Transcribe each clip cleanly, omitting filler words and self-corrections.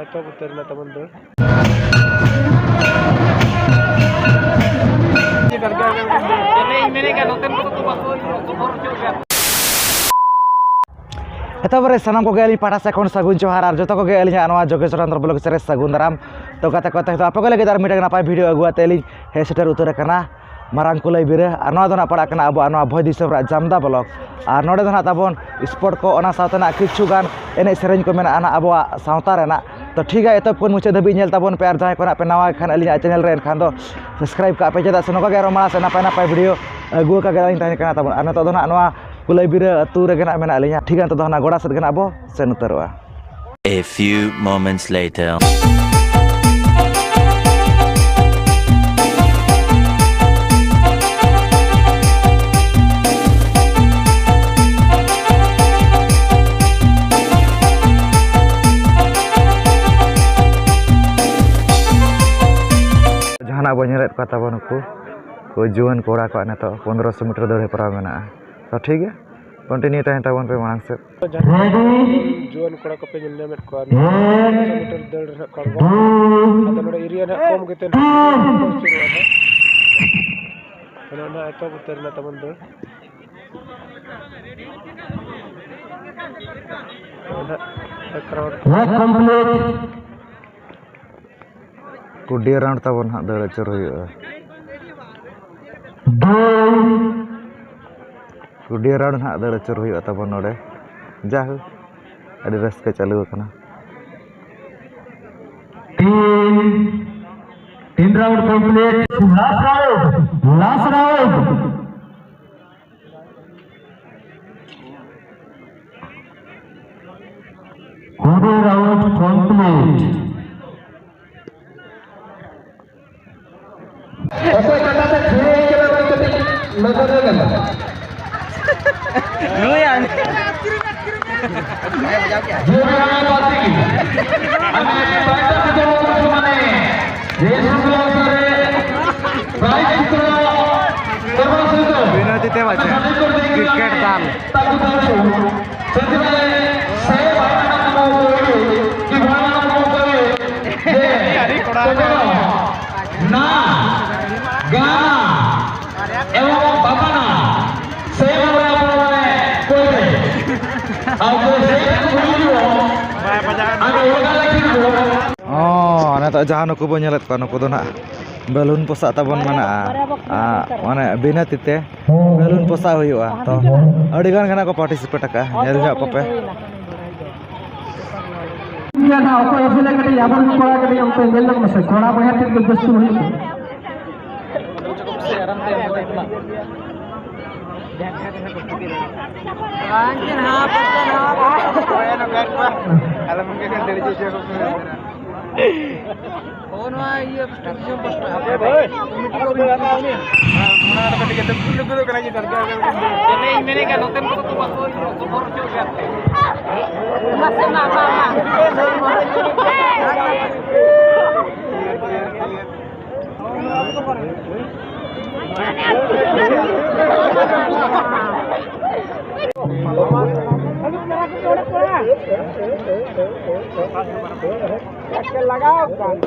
itu betul lah teman-teman. Eta bare sanam ko gali pada sekon sagun johar ar joto ko gali anwa jogesran terblok sere sagun daram to kata kata itu apa ko lagi dar midang napai video agu ateli he seter utur kana marang kulai bire anwa dona pada kana abu anwa boy disem ra jamda blok ar node dona tabon sport ko ona sawta na kichu gan ene sereng ko mena ana abu sawta rena to ठीक है तो phone मुझे दबी nail ताबन पे are जाय कोना पे नवा खान अली चैनल रे खान दो सब्सक्राइब का पे जदा सनो का रोमा से नापाय नापाय वीडियो अगु का गलाइन ताहे kana ताबन ana to dona नवा kulai bira atu re kana mena alinya ठीक है तो दना गोड़ा सद गना abo sen utarwa. A few moments later. Jahana bo nyeret kata bonuku ko juan kora ko ana to 1500 meter dore para mena तो ठीक है कंटिन्यू तहन तावन पे मांग से जुआन कोड़ा को पे जल्दी में को 100 मीटर दौड़ रहा करवा अदर नोड एरिया ना कम गते शुरू है ना तो उतर ना तमन कुडी राउंड तावन हा दौड़ चर होयो कुडी राउंड हा दौड़ चर होयो तावन नोडे जाहु अड़ी रस्के चालू कना तीन राउंड कंप्लीट लास्ट राउंड कुडी राउंड कंप्लीट ऐसे करना था खेल के नजर लगेगा lu yang Binati te baca cricket dal ना गाना एवं बापाना oh ana tak jahan aku nyelet kan aku na balun posak tabon mana mana bina tite balun posak huyuga to adi gan kana ko participate ka nyel ja ko pe ya na ko esile kati yabon kora kati am to ngel na se kora boya tik dostu huyu Anjir apa? kalau mungkin kan dari jauh Oh no, iya stasiun bos. apa boy komiti ko bilang ni mana ada ketika dulu kena kita ini kan nonton ko to bako to bor juga Masih mama. लगाओ काम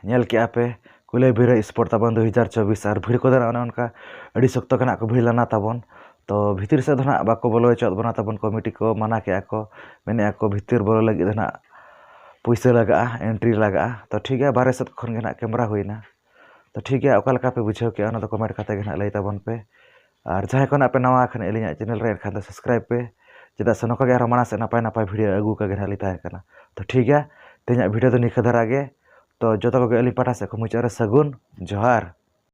nyel ke ape kulai bira sport tabon 2024 ar bhir ko dana ona onka adi sokto kana ko bhir lana tabon to bhitir se dhana bako bolo chot bana tabon committee ko mana ke ako mene ako bhitir bolo lagi dhana puisa laga entry laga to ठीक है बारे सत खन गना camera होइना तो ठीक है ओका लका पे बुझाव के ona तो कमेंट कते गना लई ताबन पे और जहां कोन आपे नवा खन एलिया चैनल रे खान सब्सक्राइब पे चेदा से नोका गे माना से नापाय नापाय वीडियो अगू का गना लई ताहे kana तो ठीक है तेना वीडियो तो निखा धरा गे तो जो तो एली पाटा से को मुचारे सगुन जोहार।